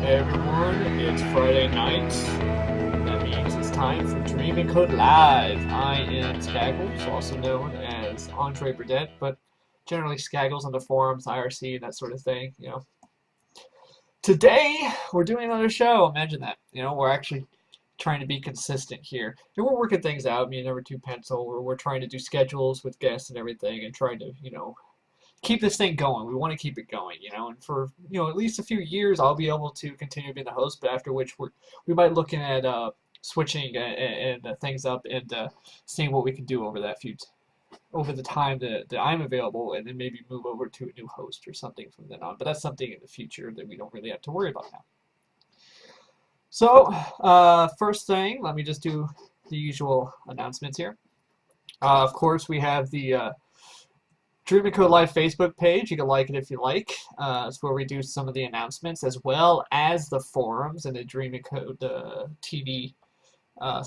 Hey everyone, it's Friday night. That means it's time for Dream and Code Live. I am Skaggles, also known as Andre Burdett, but generally Skaggles on the forums, IRC, that sort of thing, you know. Today, we're doing another show. Imagine that. You know, we're actually trying to be consistent here. And we're working things out, me and Number 2 Pencil. We're trying to do schedules with guests and everything and trying to, you know, keep this thing going. We want to keep it going, you know, and for, you know, at least a few years I'll be able to continue being the host, but after which we might looking at switching and things up and seeing what we can do over over the time that I'm available, and then maybe move over to a new host or something from then on. But that's something in the future that we don't really have to worry about now. So first thing, let me just do the usual announcements here. Of course, we have the Dream and Code Live Facebook page. You can like it if you like. It's where we do some of the announcements, as well as the forums and the Dream and Code TV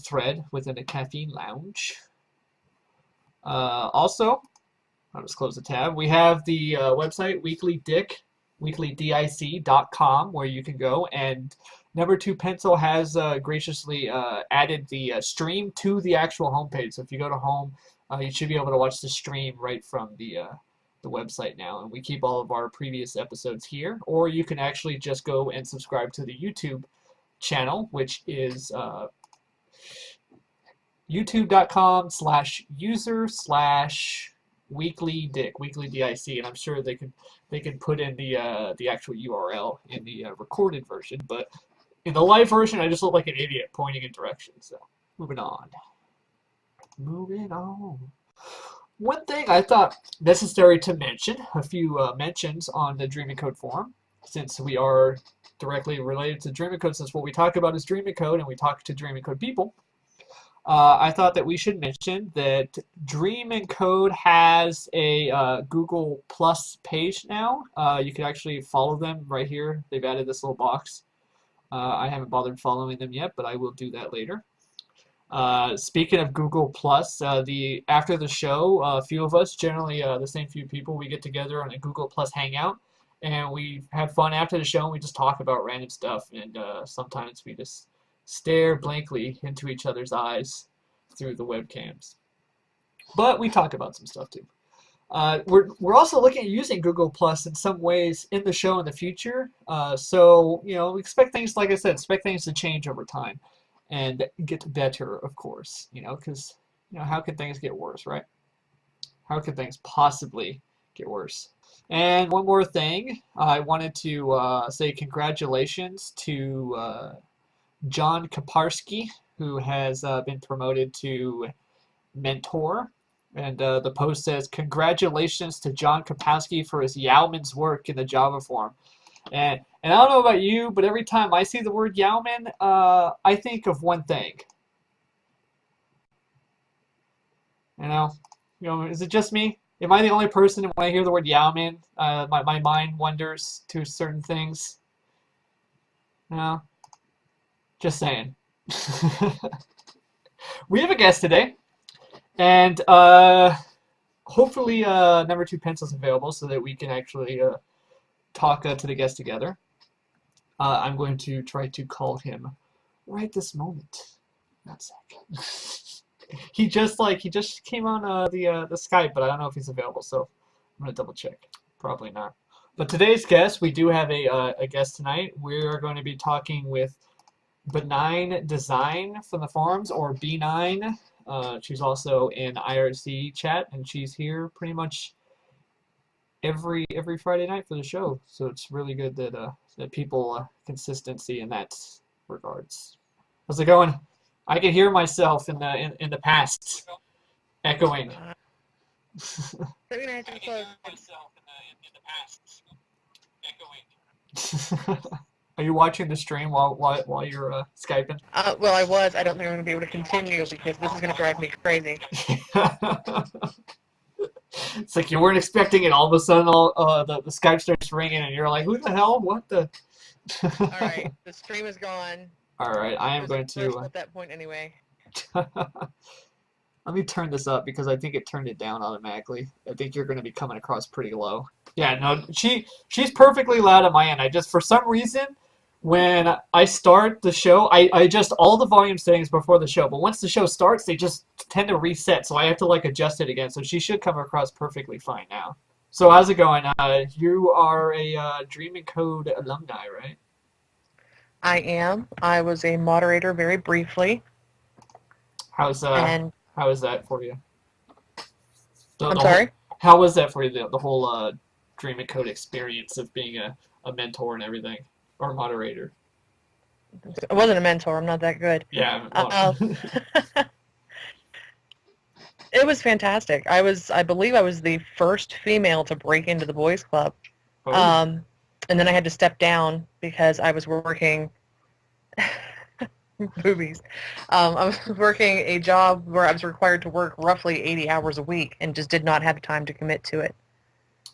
thread within the Caffeine Lounge. Also, I'll just close the tab. We have the website weeklydic.com, where you can go, and Number 2 Pencil has graciously added the stream to the actual homepage. So if you go to home, you should be able to watch the stream right from the website now. And we keep all of our previous episodes here. Or you can actually just go and subscribe to the YouTube channel, which is youtube.com/user/weeklydic, weekly DIC. And I'm sure they can put in the actual URL in the recorded version. But in the live version, I just look like an idiot pointing in directions. So moving on. Moving on. One thing I thought necessary to mention, a few mentions on the Dream and Code forum, since we are directly related to Dream and Code, since what we talk about is Dream and Code and we talk to Dream and Code people, I thought that we should mention that Dream and Code has a Google Plus page now. You can actually follow them right here. They've added this little box. I haven't bothered following them yet, but I will do that later. Speaking of Google Plus, after the show, a few of us, generally the same few people, we get together on a Google Plus hangout, and we have fun after the show, and we just talk about random stuff, and sometimes we just stare blankly into each other's eyes through the webcams. But we talk about some stuff too. We're also looking at using Google Plus in some ways in the show in the future. So, you know, expect things, like I said, expect things to change over time and get better, of course, you know, because, you know, how could things get worse, right? How could things possibly get worse? And one more thing, I wanted to say congratulations to John Kaparski, who has been promoted to mentor. And the post says, "Congratulations to John Kapowski for his Yeoman's work in the Java forum." And I don't know about you, but every time I see the word Yeoman, I think of one thing. You know, is it just me? Am I the only person when I hear the word Yeoman, my mind wanders to certain things? No, just saying. We have a guest today. And hopefully Number 2 Pencil's available so that we can actually talk to the guest together. I'm going to try to call him right this moment. One second. He just came on the Skype, but I don't know if he's available, so I'm gonna double check. Probably not. But today's guest, we do have a guest tonight. We're going to be talking with BenignDesign from the forums, or B9. She's also in IRC chat, and she's here pretty much every Friday night for the show. So it's really good that that people consistency in that regards. How's it going? I can hear myself in the past echoing. Are you watching the stream while you're Skyping? Well, I was. I don't think I'm going to be able to continue because this is going to drive me crazy. It's like you weren't expecting it. All of a sudden, the Skype starts ringing, and you're like, "Who the hell? What the?" All right, the stream is gone. All right, I am going to. At that point, anyway. Let me turn this up because I think it turned it down automatically. I think you're going to be coming across pretty low. Yeah, no, she's perfectly loud on my end. I just, for some reason, when I start the show, I adjust all the volume settings before the show, but once the show starts, they just tend to reset, so I have to like adjust it again. So she should come across perfectly fine now. So how's it going? You are a Dream and Code alumni, right? I am. I was a moderator very briefly, How's and how is that for you? The I'm the whole sorry. how was that for you? The whole Dream and Code experience of being a mentor and everything, or moderator. I wasn't a mentor. I'm not that good. Yeah. Uh, it was fantastic. I believe I was the first female to break into the boys' club. Oh. Um, and then I had to step down because I was working boobies. I was working a job where I was required to work roughly 80 hours a week and just did not have time to commit to it.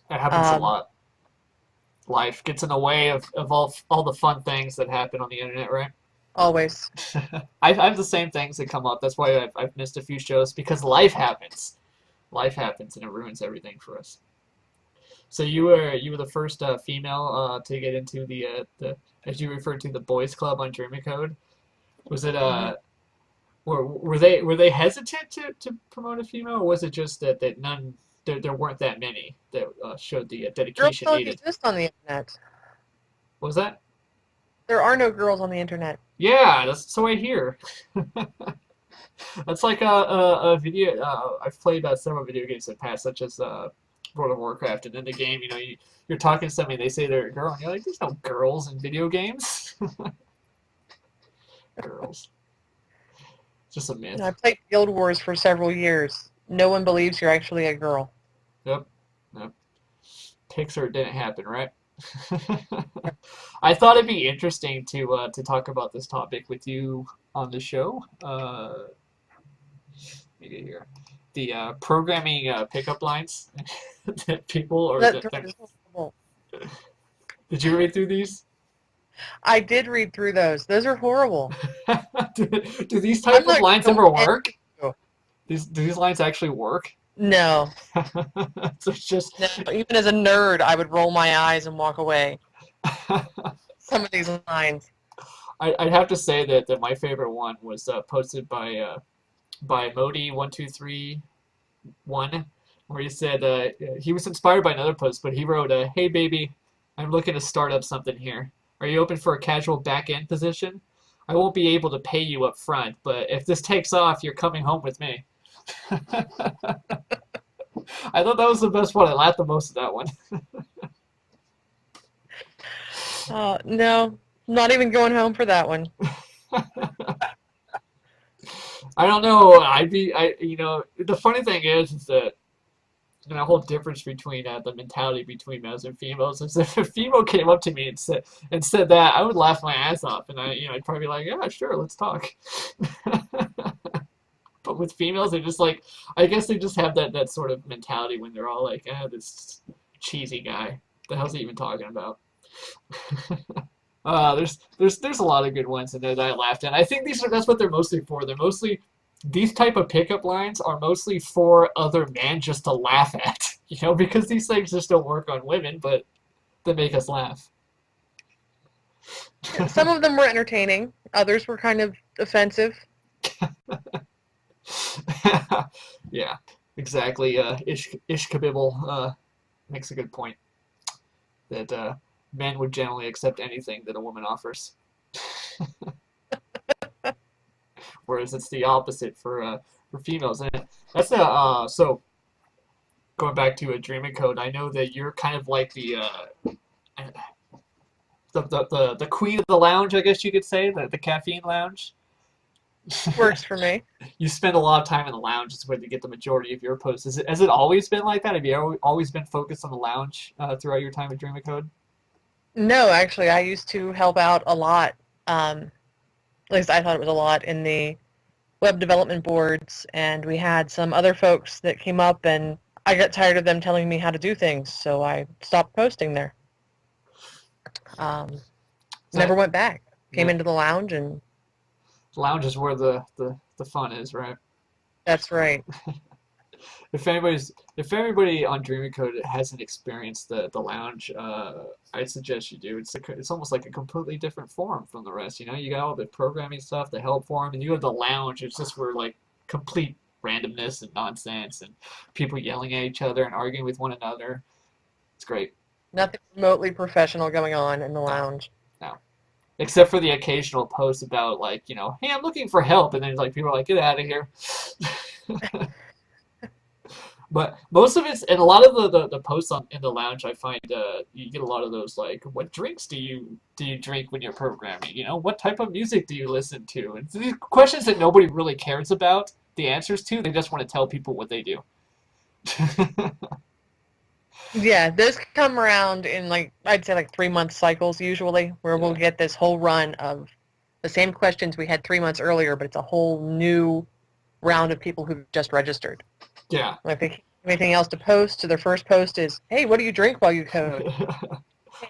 That happens a Um, lot. Life gets in the way of all the fun things that happen on the internet, right? always. I have the same things that come up. That's why I've missed a few shows because life happens. Life happens and it ruins everything for us. So you were the first female to get into the as you referred to the boys club on Dreaming Code. Was it hmm were they hesitant to promote a female, or was it just that there weren't that many that showed the Girls dedication don't needed? exist on the internet. What was that? There are no girls on the internet. Yeah, that's so I hear. That's like a video. I've played several video games in the past, such as World of Warcraft, and in the game, you're talking to somebody, they say they're a girl, and you're like, there's no girls in video games. Girls, it's just a You know, I myth. played Guild Wars for several years. No one believes you're actually a girl. Yep, yep. Pixar didn't happen, right? I thought it'd be interesting to talk about this topic with you on the show. Let me get here. The programming pickup lines that people or That that, term that is horrible. did you read through these? I did read through those. Those are horrible. Do these I'm type of not lines going ever to work? you. Do these lines actually work? No. So it's just No. Even as a nerd, I would roll my eyes and walk away. Some of these lines. I'd have to say that my favorite one was posted by Modi1231, where he said he was inspired by another post, but he wrote, "Hey baby, I'm looking to start up something here. Are you open for a casual back end position? I won't be able to pay you up front, but if this takes off, you're coming home with me." I thought that was the best one. I laughed the most at that one. No. Not even going home for that one. I don't know. The funny thing is that a whole difference between the mentality between males and females is if a female came up to me and said that, I would laugh my ass off, and I'd probably be like, yeah, sure, let's talk. But with females, they just like, I guess they just have that sort of mentality when they're all like, this cheesy guy. The hell's he even talking about? There's a lot of good ones in there that I laughed at. I think that's what they're mostly for. They're mostly these type of pickup lines are mostly for other men just to laugh at, because these things just don't work on women, but they make us laugh. Some of them were entertaining. Others were kind of offensive. Yeah, exactly. Ish Kabibble makes a good point that men would generally accept anything that a woman offers, whereas it's the opposite for females. And that's so going back to a Dreaming Code. I know that you're kind of like the queen of the lounge, I guess you could say, the caffeine lounge. Works for me. You spend a lot of time in the lounge. It's where you get the majority of your posts. Has it always been like that? Have you always been focused on the lounge throughout your time at Dreaming Code? No, actually, I used to help out a lot. At least I thought it was a lot in the web development boards, and we had some other folks that came up, and I got tired of them telling me how to do things, so I stopped posting there. Is Never that went back. Came yeah, into the lounge, and the lounge is where the fun is, right? that's right. if everybody on Dreaming Code hasn't experienced the lounge, I'd suggest you do. It's almost like a completely different forum from the rest. You know, you got all the programming stuff, the help forum, and you have the lounge. It's just for like complete randomness and nonsense and people yelling at each other and arguing with one another. It's great. Nothing remotely professional going on in the No, lounge. no. Except for the occasional post about like, hey, I'm looking for help, and then like people are like, get out of here. But most of it's, and a lot of the posts in the lounge, I find you get a lot of those like, what drinks do you drink when you're programming? What type of music do you listen to? And these questions that nobody really cares about the answers to. They just want to tell people what they do. Yeah, those come around in like I'd say like 3 month cycles usually, where we'll Yeah, get this whole run of the same questions we had 3 months earlier, but it's a whole new round of people who've just registered. yeah. Like they can't have anything else to post, so their first post is, "Hey, what do you drink while you code?"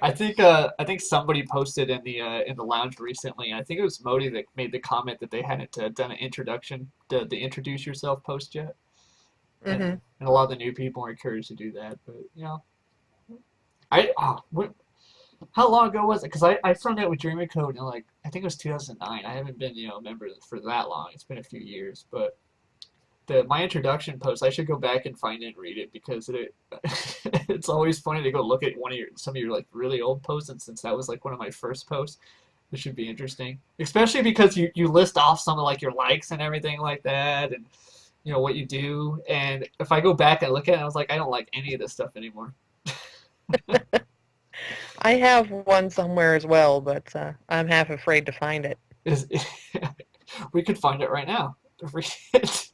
I think somebody posted in the lounge recently. I think it was Modi that made the comment that they hadn't done an introduction, the introduce yourself post yet, and Mm-hmm. and a lot of the new people are encouraged to do that. But I how long ago was it? Because I started out with Dreaming Code in like I think it was 2009. I haven't been a member for that long. It's been a few years, but my introduction post, I should go back and find it and read it because it's always funny to go look at some of your like really old posts, and since that was like one of my first posts, it should be interesting. Especially because you list off some of like your likes and everything like that, and what you do. And if I go back and look at it, I was like, I don't like any of this stuff anymore. I have one somewhere as well, but I'm half afraid to find it. Is we could find it right now. Read it.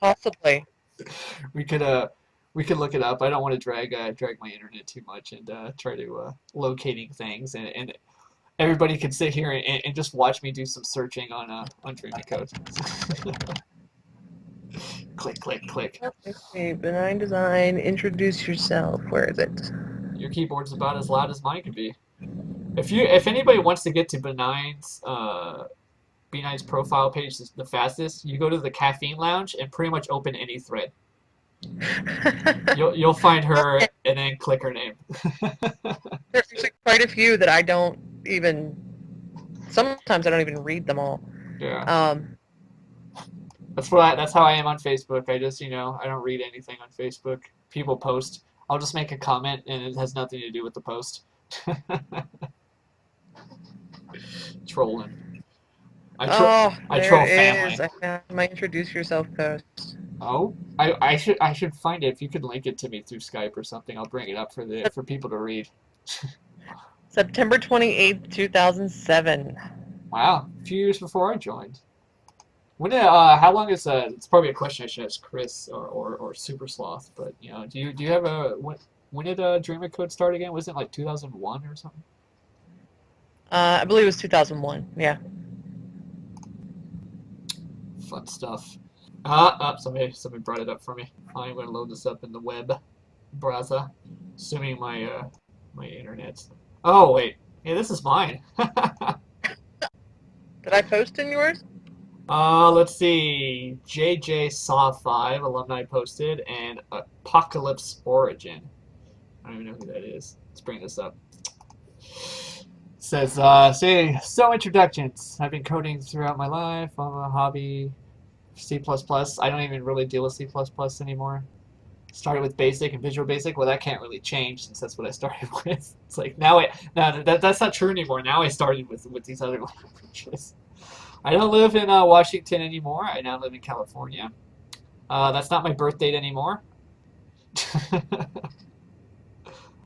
Possibly. We could we could look it up. I don't want to drag my internet too much and try to locating things, and everybody could sit here and just watch me do some searching on Dreaming Code. Click, click, click. Let's see. BenignDesign. Introduce yourself. Where is it? Your keyboard's about as loud as mine could be. If anybody wants to get to B9's profile page is the fastest, you go to the caffeine lounge and pretty much open any thread. You'll find her Okay. and then click her name. There's actually quite a few that I don't even. Sometimes I don't even read them all. Yeah. Um, That's how I am on Facebook. I just, I don't read anything on Facebook. People post. I'll just make a comment and it has nothing to do with the post. Trolling. I there troll it is. family. I found my introduce yourself post. Oh, I should find it. If you could link it to me through Skype or something, I'll bring it up for people to read. September 28th, 2007. Wow, a few years before I joined. How long is it's probably a question I should ask Chris or Super Sloth, but do you have when did Dreamer Code start again? Was it like 2001 or something? I believe it was 2001. Yeah. Fun stuff. Somebody brought it up for me. I'm gonna load this up in the web browser, assuming my internet's. Oh wait, hey, this is mine. Did I post in yours? Let's see. JJ Saw 5 alumni posted and Apocalypse Origin. I don't even know who that is. Let's bring this up. Says, so introductions. I've been coding throughout my life. I'm a hobby. C++. I don't even really deal with C++ anymore. Started with Basic and Visual Basic. Well, that can't really change since that's what I started with. It's like now that's not true anymore. Now I started with these other languages. I don't live in Washington anymore. I now live in California. That's not my birth date anymore.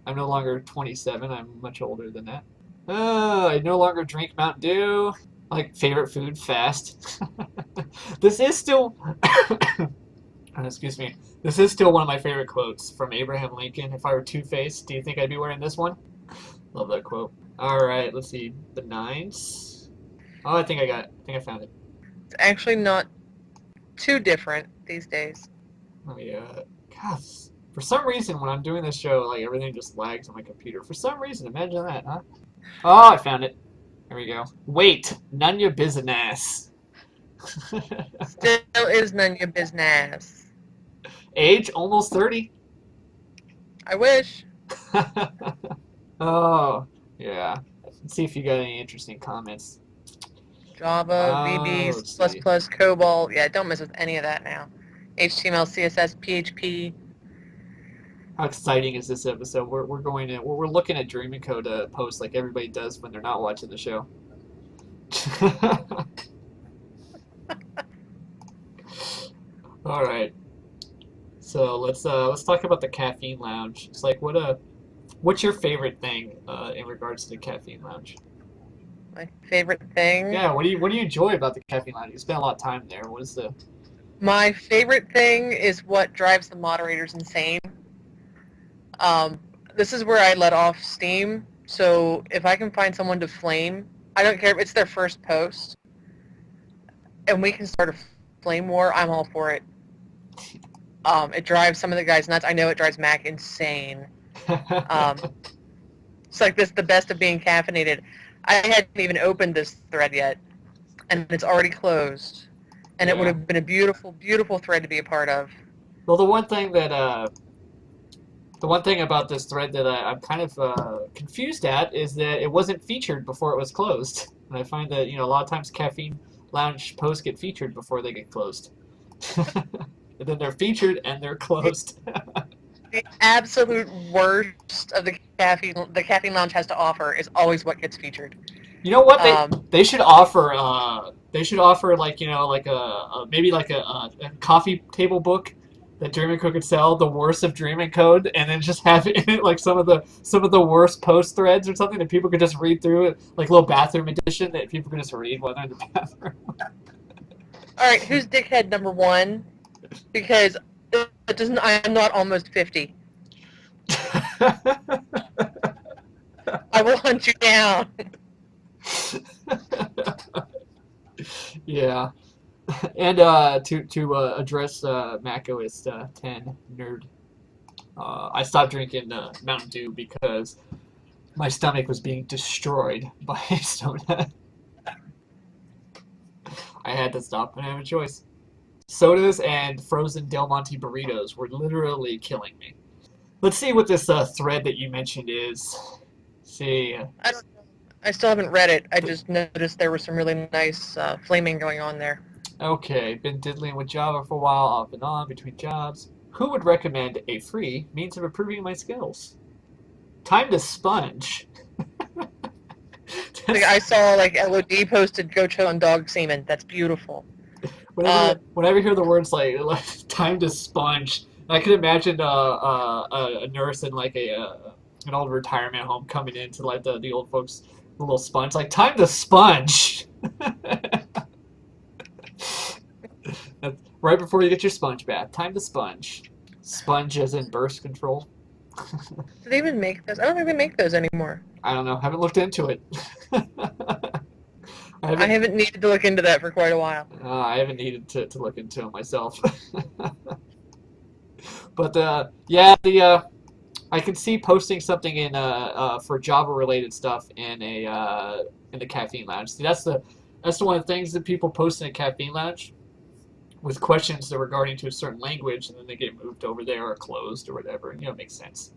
I'm no longer 27. I'm much older than that. I no longer drink Mountain Dew. Like favorite food, fast. This is still, excuse me. This is still one of my favorite quotes from Abraham Lincoln. If I were two-faced, do you think I'd be wearing this one? Love that quote. All right, let's see. The nines. Oh, I think I found it. It's actually not too different these days. Let me, God, for some reason when I'm doing this show, like everything just lags on my computer. For some reason, imagine that, huh? Oh, I found it. There we go. Wait, none your business. Still is none of your business. Age almost 30. I wish. Oh, yeah. Let's see if you got any interesting comments. Java, VB, Let's C++, see. COBOL. Yeah, don't mess with any of that now. HTML, CSS, PHP. How exciting is this episode? We're looking at Dreaming Code post like everybody does when they're not watching the show. All right. So let's talk about the caffeine lounge. It's like what's your favorite thing in regards to the caffeine lounge? My favorite thing. Yeah, what do you enjoy about the caffeine lounge? You spend a lot of time there. What is the My favorite thing is what drives the moderators insane. This is where I let off steam. So if I can find someone to flame, I don't care if it's their first post, and we can start a flame war, I'm all for it. It drives some of the guys nuts. I know it drives Mac insane. It's like this, the best of being caffeinated. I hadn't even opened this thread yet, and it's already closed. And it would Yeah. have been a beautiful, beautiful thread to be a part of. Well, the one thing about this thread that I'm kind of confused at is that it wasn't featured before it was closed. And I find that, a lot of times caffeine lounge posts get featured before they get closed. And then they're featured and they're closed. The absolute worst of the caffeine lounge has to offer is always what gets featured. You know what? Um, They should offer like like maybe like a coffee table book that Dreaming Code could sell, the worst of Dreaming Code, and then just have in it like some of the worst post threads or something that people could just read through it, like a little bathroom edition that people can just read while they're in the bathroom. all right, who's dickhead number one? Because it doesn't. I'm not almost 50. I will hunt you down. Yeah. And to address macOS 10 nerd, I stopped drinking Mountain Dew because my stomach was being destroyed by soda. I had to stop. I didn't have a choice. Sodas and frozen Del Monte burritos were literally killing me. Let's see what this thread that you mentioned is. See. I don't know. I still haven't read it. I just noticed there was some really nice flaming going on there. Okay, been diddling with Java for a while, off and on between jobs. Who would recommend a free means of improving my skills? Time to sponge. Like I saw like LOD posted "Go choke on dog semen." That's beautiful. Whenever I hear the words like time to sponge, I can imagine a nurse in like an old retirement home coming in to like the old folks the little sponge like time to sponge. That's right before you get your sponge bath. Time to sponge. Sponge as in burst control. Do they even make those? I don't think they make those anymore. I don't know. Haven't looked into it. I haven't needed to look into that for quite a while. I haven't needed to look into it myself. But yeah, I can see posting something in for Java related stuff in the caffeine lounge. See, that's the one of the things that people post in a caffeine lounge with questions that are regarding to a certain language, and then they get moved over there or closed or whatever. It makes sense.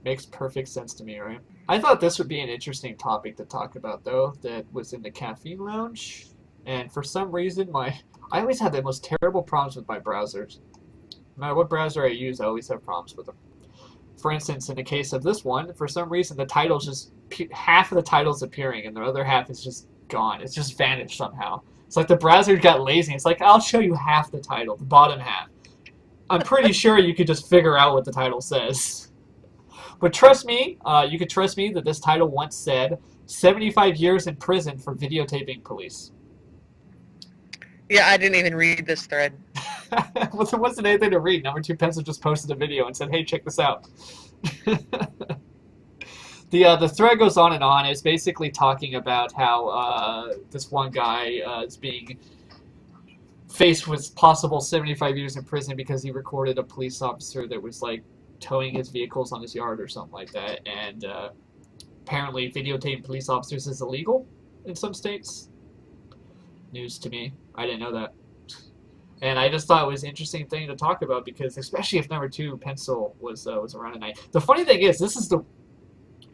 Makes perfect sense to me, right? I thought this would be an interesting topic to talk about, though, that was in the caffeine lounge. And for some reason, I always had the most terrible problems with my browsers. No matter what browser I use, I always have problems with them. For instance, in the case of this one, for some reason, the title's just half of the title's appearing, and the other half is just gone. It's just vanished somehow. It's like the browser got lazy. It's like, I'll show you half the title, the bottom half. I'm pretty sure you could just figure out what the title says. But trust me, you can trust me that this title once said 75 years in prison for videotaping police. Yeah, I didn't even read this thread. Well, there wasn't anything to read. Number 2 Pencil just posted a video and said, hey, check this out. The thread goes on and on. It's basically talking about how this one guy is being faced with possible 75 years in prison because he recorded a police officer that was like towing his vehicles on his yard or something like that. And apparently videotaping police officers is illegal in some states. News to me. I didn't know that. And I just thought it was an interesting thing to talk about because, especially if number two pencil was around at night. The funny thing is, this is the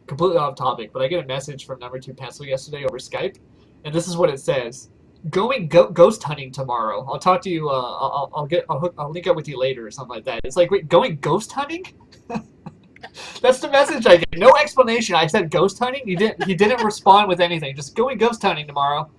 completely off topic, but I get a message from number two pencil yesterday over Skype, and this is what it says: "Going ghost hunting tomorrow. I'll talk to you. I'll link up with you later or something like that." It's like, wait, going ghost hunting? That's the message I get. No explanation. I said ghost hunting. He didn't respond with anything. Just going ghost hunting tomorrow.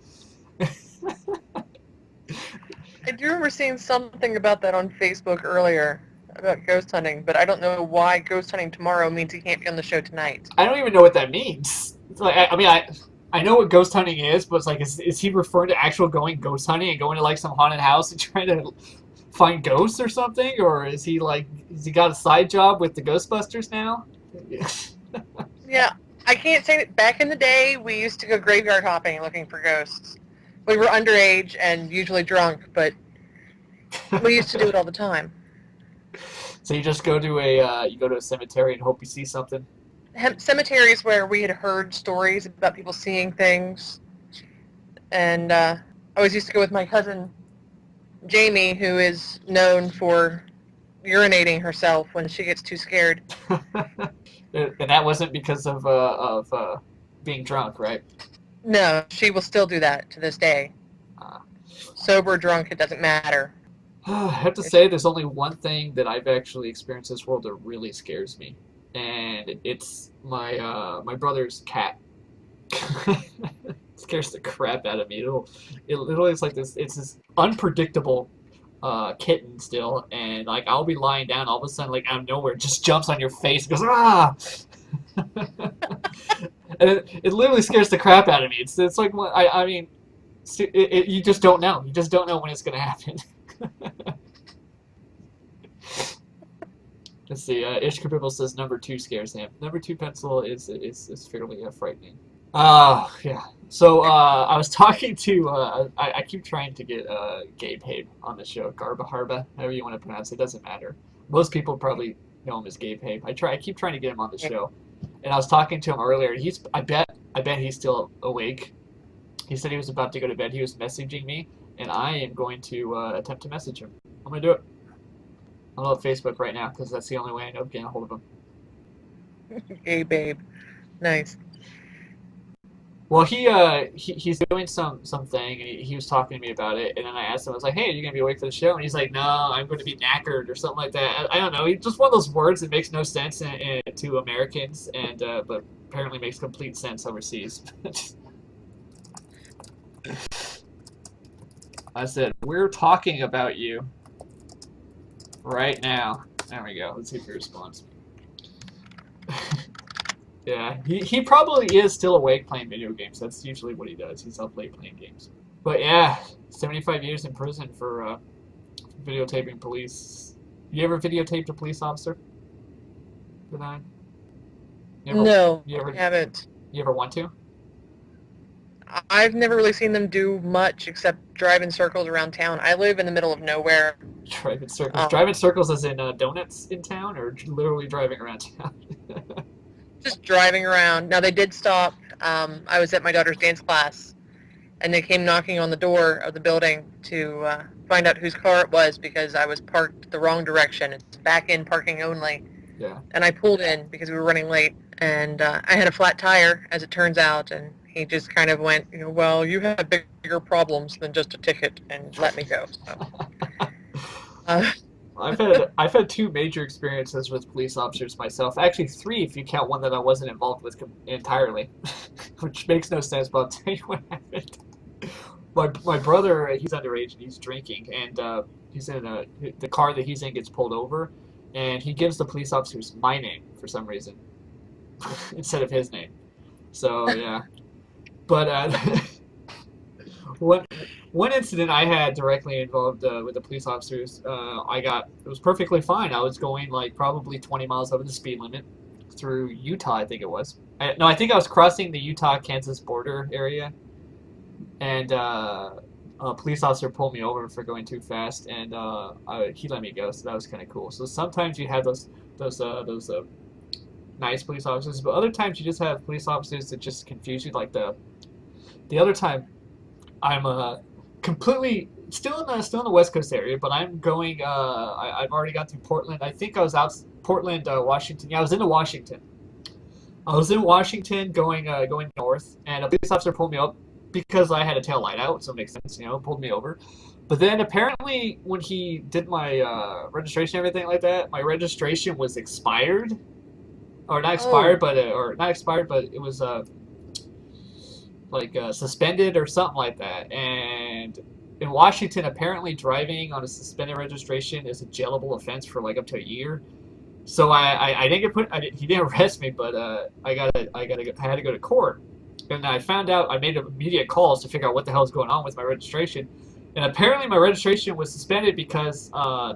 I do remember seeing something about that on Facebook earlier, about ghost hunting, but I don't know why ghost hunting tomorrow means he can't be on the show tonight. I don't even know what that means. It's like, I know what ghost hunting is, but it's like, is he referring to actual going ghost hunting and going to like some haunted house and trying to find ghosts or something? Or has he got a side job with the Ghostbusters now? Yeah, I can't say that. Back in the day, we used to go graveyard hopping looking for ghosts. We were underage and usually drunk, but we used to do it all the time. So you just go to a cemetery and hope you see something. Cemeteries where we had heard stories about people seeing things, and I always used to go with my cousin Jamie, who is known for urinating herself when she gets too scared. And that wasn't because of being drunk, right? No, she will still do that to this day. Sober, drunk, it doesn't matter. I have to say, there's only one thing that I've actually experienced in this world that really scares me, and it's my brother's cat. It scares the crap out of me. It literally is like this. It's this unpredictable kitten still, and like I'll be lying down, all of a sudden, like out of nowhere, it just jumps on your face, and goes ah. And it literally scares the crap out of me. It's like I mean, you just don't know. You just don't know when it's gonna happen. Let's see. Ish Kabibble says number two scares him. Number two pencil is fairly frightening. Yeah. So I was talking to I keep trying to get Gabe Habe on the show. Garba Harba, however you want to pronounce it, doesn't matter. Most people probably know him as Gabe Habe. I keep trying to get him on the show. And I was talking to him earlier. I bet he's still awake. He said he was about to go to bed. He was messaging me, and I am going to attempt to message him. I'm going to do it. I'm on Facebook right now because that's the only way I know of getting a hold of him. Hey, babe. Nice. Well, he's doing something, and he was talking to me about it, and then I asked him, I was like, hey, are you going to be awake for the show? And he's like, no, I'm going to be knackered or something like that. I don't know. He's just one of those words that makes no sense to Americans, and but apparently makes complete sense overseas. I said, we're talking about you right now. There we go. Let's see if he responds. Yeah, he probably is still awake playing video games. That's usually what he does. He's up late playing games. But yeah, 75 years in prison for videotaping police. You ever videotaped a police officer? Benign? No, I haven't. You ever want to? I've never really seen them do much except drive in circles around town. I live in the middle of nowhere. Drive in circles. Drive in circles as in donuts in town, or literally driving around town? Just driving around. Now, they did stop. I was at my daughter's dance class, and they came knocking on the door of the building to find out whose car it was because I was parked the wrong direction. It's back-in parking only. Yeah. And I pulled in because we were running late, and I had a flat tire, as it turns out, and he just kind of went, well, you have bigger problems than just a ticket, and let me go. So. I've had two major experiences with police officers myself. Actually, three if you count one that I wasn't involved with entirely, which makes no sense. But I'll tell you what happened. My brother, he's underage and he's drinking, and he's in the car that he's in gets pulled over, and he gives the police officers my name for some reason instead of his name. So yeah, but one incident I had directly involved with the police officers, it was perfectly fine. I was going like probably 20 miles over the speed limit through Utah, I think it was. I think I was crossing the Utah-Kansas border area, and a police officer pulled me over for going too fast, and he let me go, so that was kind of cool. So sometimes you have those nice police officers, but other times you just have police officers that just confuse you. Like the other time, I'm completely still in the West Coast area, but I'm going. I've already got through Portland. I think I was out Portland, Washington. Yeah, I was into Washington. I was in Washington going north, and a police officer pulled me up because I had a tail light out, so it makes sense, pulled me over. But then apparently when he did my registration and everything like that, my registration was expired, or not expired, Oh, but or not expired, but it was suspended or something like that. And in Washington, apparently driving on a suspended registration is a jailable offense for like up to a year. So I didn't get put. He didn't arrest me, but I had to go to court, and I found out. I made immediate calls to figure out what the hell is going on with my registration, and apparently my registration was suspended because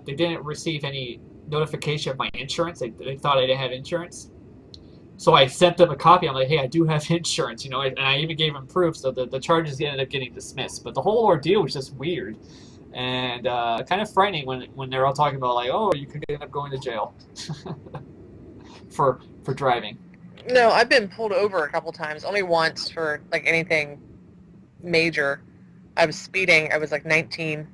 they didn't receive any notification of my insurance. They thought I didn't have insurance, so I sent them a copy. I'm like, hey, I do have insurance, and I even gave them proof. So the charges ended up getting dismissed, but the whole ordeal was just weird. And kind of frightening when they're all talking about like, oh, you could end up going to jail for driving. no, I've been pulled over a couple times. Only once for like anything major. I was speeding. I was like 19,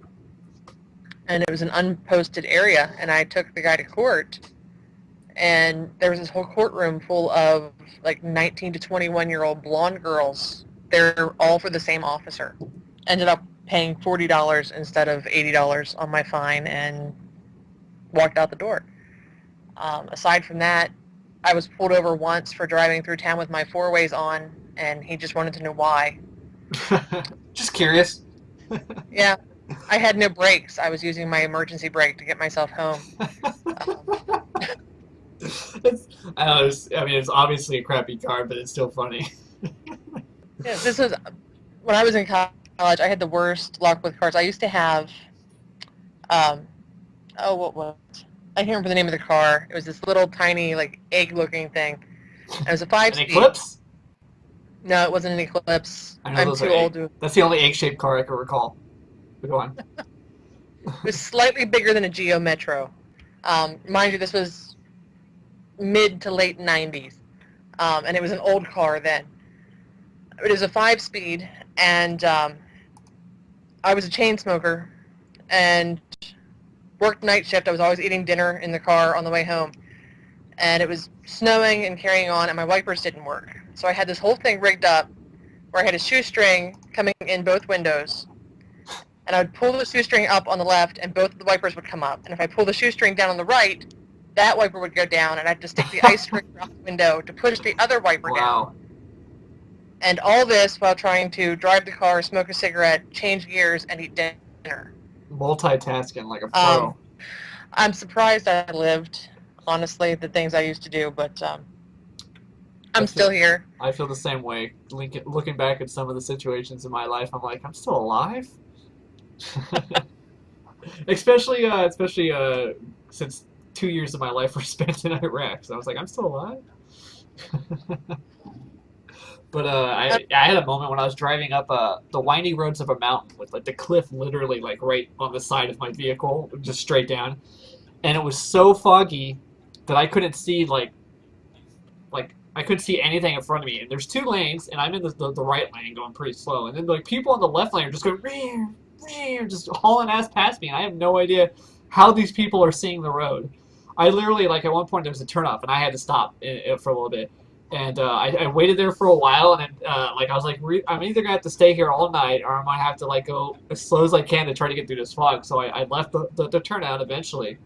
and it was an unposted area, and I took the guy to court, and there was this whole courtroom full of like 19 to 21-year-old blonde girls. They're all for the same officer. Ended up paying $40 instead of $80 on my fine and walked out the door. Aside from that, I was pulled over once for driving through town with my four-ways on, and he just wanted to know why. Just curious. Yeah, I had no brakes. I was using my emergency brake to get myself home. Um, I don't know, it's obviously a crappy car, but it's still funny. yeah, this was when I was in college. I had the worst luck with cars. I used to have, what was it? I can't remember the name of the car. It was this little tiny, like, egg-looking thing. And it was a An five-speed. Eclipse? No, it wasn't an Eclipse. I know I'm those too are old egg. to. That's the only egg-shaped car I can recall. But go on. It was slightly bigger than a Geo Metro. Mind you, this was mid to late 90s. And it was an old car then. It was a five-speed, and I was a chain smoker and worked night shift. I was always eating dinner in the car on the way home. And it was snowing and carrying on, and my wipers didn't work. So I had this whole thing rigged up where I had a shoestring coming in both windows. And I would pull the shoestring up on the left, and both of the wipers would come up. And if I pull the shoestring down on the right, that wiper would go down, and I'd have to stick the ice scraper out the window to push the other wiper down. Wow. And all this while trying to drive the car, smoke a cigarette, change gears, and eat dinner. Multitasking like a pro. I'm surprised I lived, honestly, the things I used to do, but I'm still here. I feel the same way. Looking back at some of the situations in my life, I'm like, I'm still alive? especially since 2 years of my life were spent in Iraq. So I was like, I'm still alive? But I had a moment when I was driving up the winding roads of a mountain with like the cliff literally like right on the side of my vehicle, just straight down, and it was so foggy that I couldn't see like I couldn't see anything in front of me. And there's two lanes, and I'm in the right lane going pretty slow, and then like people on the left lane are just going just hauling ass past me, and I have no idea how these people are seeing the road. I literally like at one point there was a turnoff, and I had to stop for a little bit. And I waited there for a while, and then, I was like, I'm either gonna have to stay here all night, or I might have to like go as slow as I can to try to get through this fog. So I left the turnout eventually.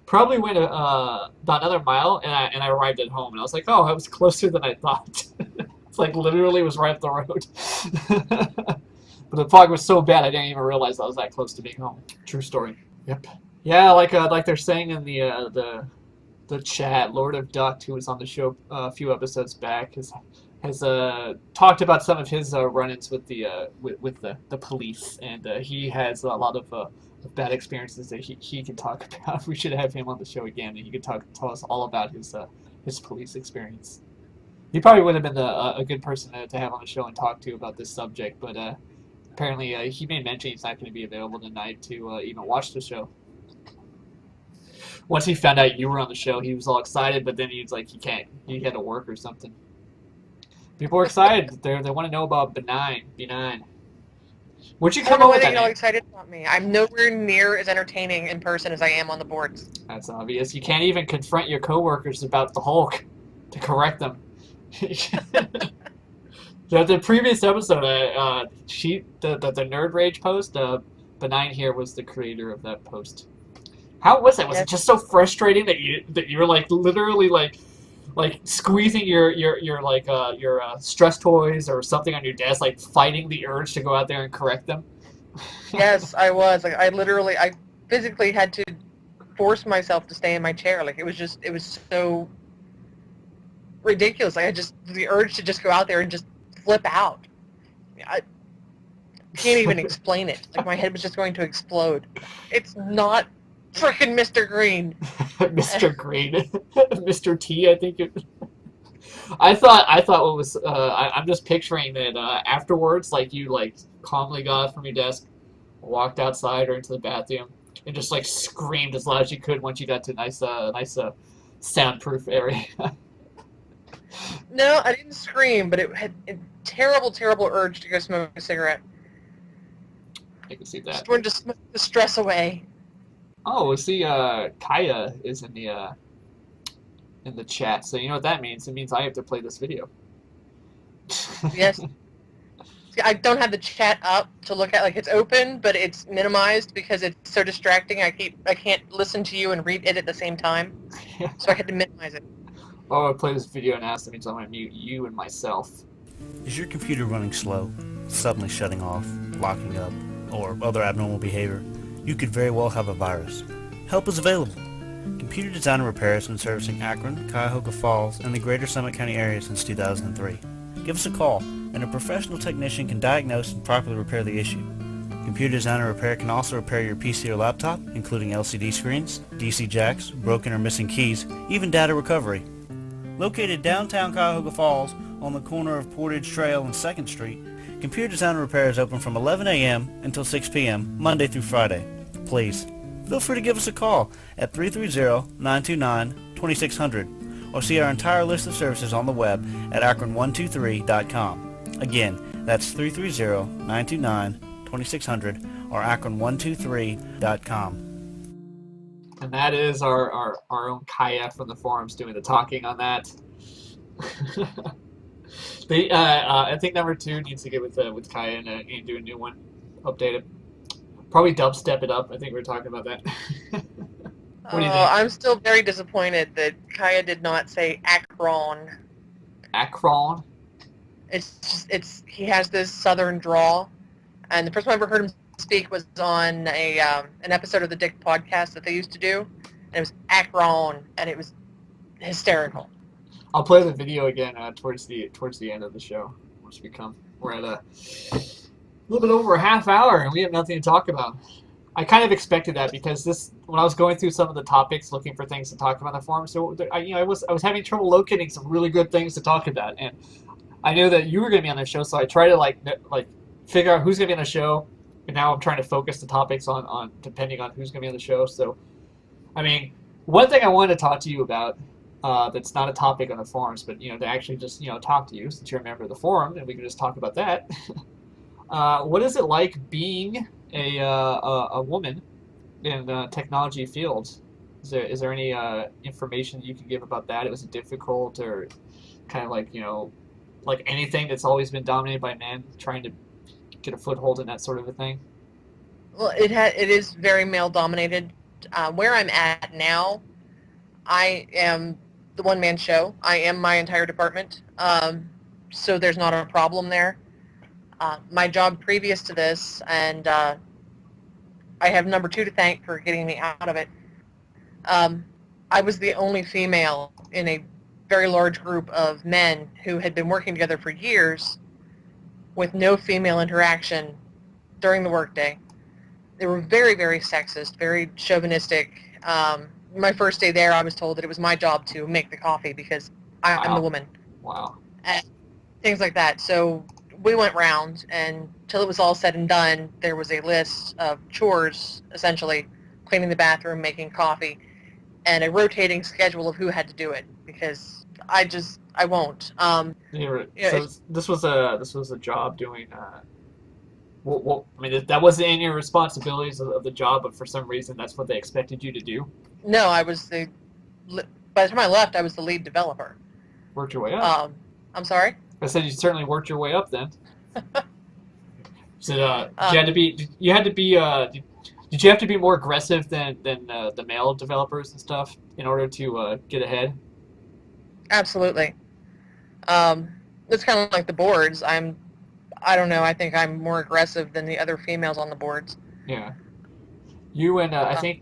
Probably went about another mile, and I arrived at home, and I was like, oh, I was closer than I thought. It's like literally was right up the road. But the fog was so bad, I didn't even realize I was that close to being home. True story. Yep. Yeah, like they're saying in the chat, Lord of Duct, who was on the show a few episodes back, has talked about some of his run-ins with the police, and he has a lot of bad experiences that he can talk about. We should have him on the show again, and he could tell us all about his police experience. He probably would have been a good person to have on the show and talk to about this subject, but apparently he made mention he's not going to be available tonight to even watch the show. Once he found out you were on the show, he was all excited, but then he was like, he had to work or something. People are excited. They want to know about Benign. Would you I don't come know up why with they that get all name? excited about me. I'm nowhere near as entertaining in person as I am on the boards. That's obvious. You can't even confront your coworkers about the Hulk to correct them. The previous episode, the Nerd Rage post, Benign here was the creator of that post. How was that? Was it Yes. just so frustrating that you were like literally like squeezing your stress toys or something on your desk, like fighting the urge to go out there and correct them? Yes, I was. Like I physically had to force myself to stay in my chair. Like it was so ridiculous. Like I just the urge to just go out there and just flip out. I can't even explain it. Like my head was just going to explode. It's not frickin' Mr. Green. Mr. Green, Mr. T, I think it. I thought what was I'm just picturing that afterwards, like you like calmly got up from your desk, walked outside or into the bathroom, and just like screamed as loud as you could once you got to a nice soundproof area. No, I didn't scream, but it had a terrible, terrible urge to go smoke a cigarette. I can see Just that. wanted to smoke the stress away. Oh, see, Kaya is in the chat, so you know what that means? It means I have to play this video. Yes. See, I don't have the chat up to look at. Like it's open, but it's minimized because it's so distracting. I can't listen to you and read it at the same time, so I had to minimize it. Oh, I play this video now, so that means I'm gonna mute you and myself. Is your computer running slow, suddenly shutting off, locking up, or other abnormal behavior? You could very well have a virus. Help is available. Computer Design and Repair has been servicing Akron, Cuyahoga Falls, and the greater Summit County area since 2003. Give us a call, and a professional technician can diagnose and properly repair the issue. Computer Design and Repair can also repair your PC or laptop, including LCD screens, DC jacks, broken or missing keys, even data recovery. Located downtown Cuyahoga Falls on the corner of Portage Trail and 2nd Street, Computer Design and Repair is open from 11 a.m. until 6 p.m. Monday through Friday. Please, feel free to give us a call at 330-929-2600 or see our entire list of services on the web at akron123.com. Again, that's 330-929-2600 or akron123.com. And that is our own Kaya from the forums doing the talking on that. I think number 2 needs to get with Kaya and do a new one, update it. Probably dubstep it up. I think we were talking about that. What do you think? I'm still very disappointed that Kaya did not say Akron. Akron? He has this southern drawl, and the first time I ever heard him speak was on an episode of the DIC podcast that they used to do, and it was Akron, and it was hysterical. I'll play the video again towards the end of the show. We're at a little bit over a half hour, and we have nothing to talk about. I kind of expected that because when I was going through some of the topics, looking for things to talk about on the forum, so I was having trouble locating some really good things to talk about, and I knew that you were going to be on the show, so I tried to like figure out who's going to be on the show, and now I'm trying to focus the topics on depending on who's going to be on the show. So, I mean, one thing I wanted to talk to you about that's not a topic on the forums, but to actually just talk to you since you're a member of the forum, and we can just talk about that. What is it like being a woman in the technology field? Is there any information you can give about that? Was it difficult, or kind of like like anything that's always been dominated by men, trying to get a foothold in that sort of a thing? Well, it is very male dominated. Where I'm at now, I am the one-man show. I am my entire department, so there's not a problem there. My job previous to this, and I have number 2 to thank for getting me out of it. I was the only female in a very large group of men who had been working together for years with no female interaction during the workday. They were very, very sexist, very chauvinistic. My first day there, I was told that it was my job to make the coffee because I'm the woman. Wow. And things like that. So we went round, and till it was all said and done, there was a list of chores, essentially, cleaning the bathroom, making coffee, and a rotating schedule of who had to do it, because I won't. So this was a job doing I mean, that wasn't in your responsibilities of the job, but for some reason that's what they expected you to do. No, by the time I left, I was the lead developer. Worked your way up. I'm sorry? I said you certainly worked your way up then. So you Um, had to be you had to be did you have to be more aggressive than the male developers and stuff in order to get ahead? Absolutely. Um, it's kind of like the boards. I don't know, I think I'm more aggressive than the other females on the boards. Yeah. You and I Uh, think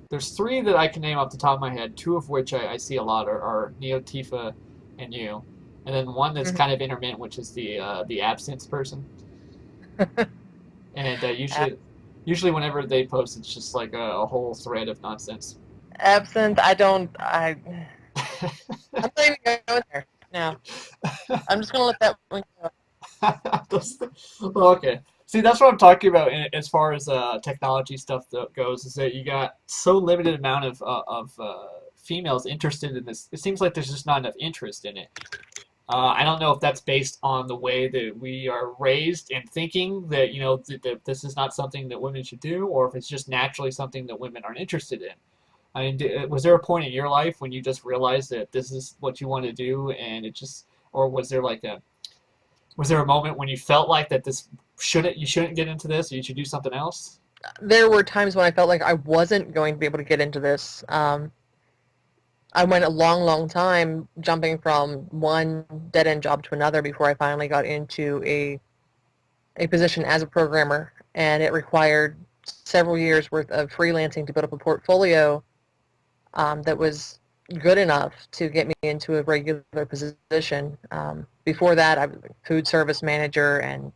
there's three that I can name off the top of my head. Two of which I see a lot are Neo, Tifa, and you, and then one that's mhm. kind of intermittent, which is the absence person. And usually whenever they post, it's just like a whole thread of nonsense. Absinthe, I'm not even going there. No, I'm just gonna let that one go. Those- well, okay. See, that's what I'm talking about as far as technology stuff goes, is that you got so limited amount of females interested in this. It seems like there's just not enough interest in it. I don't know if that's based on the way that we are raised and thinking that, that this is not something that women should do, or if it's just naturally something that women aren't interested in. I mean, was there a point in your life when you just realized that this is what you want to do, and it just, or was there a moment when you felt like that you shouldn't get into this, or you should do something else? There were times when I felt like I wasn't going to be able to get into this. I went a long, long time jumping from one dead-end job to another before I finally got into a position as a programmer, and it required several years worth of freelancing to build up a portfolio that was good enough to get me into a regular position. Before that, I was a food service manager and